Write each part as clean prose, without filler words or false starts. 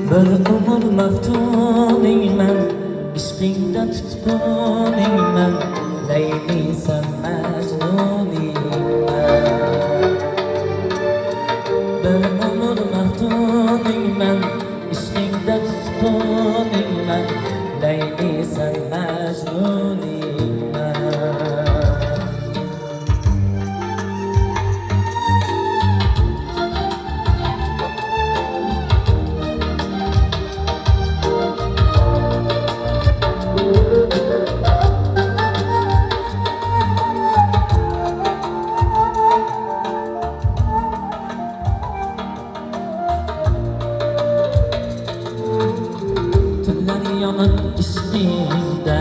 Bir umr maftuningman, ishqingda tutquningman, Layli sen majnuningman. Bir umr maftuningman, ishqingda tutquningman, Layli sen majnuningman. Yanıp işimde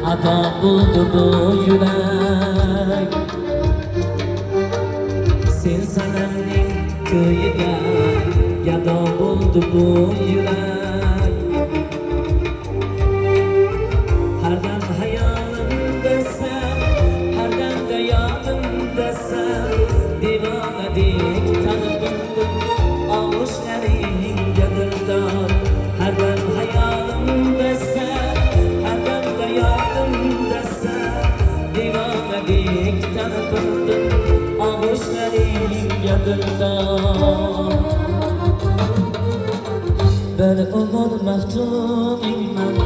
ata buldu bu yürek. Sen sanamning ko'yiga gado buldu bu yürek. Her dem hayolimdasan, her dem de yodimdasan, Divanadek tanib bildim og'ushlaringga dildor. Her dem hayolimdasan, her dem de yodimdasan, Divanadek tanib bildim og'ushlaringga dildor. Bir umr maftuningman,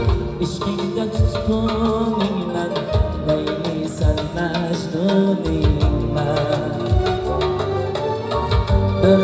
ishqingda tutquningman, Layli sen majnuningman. Bir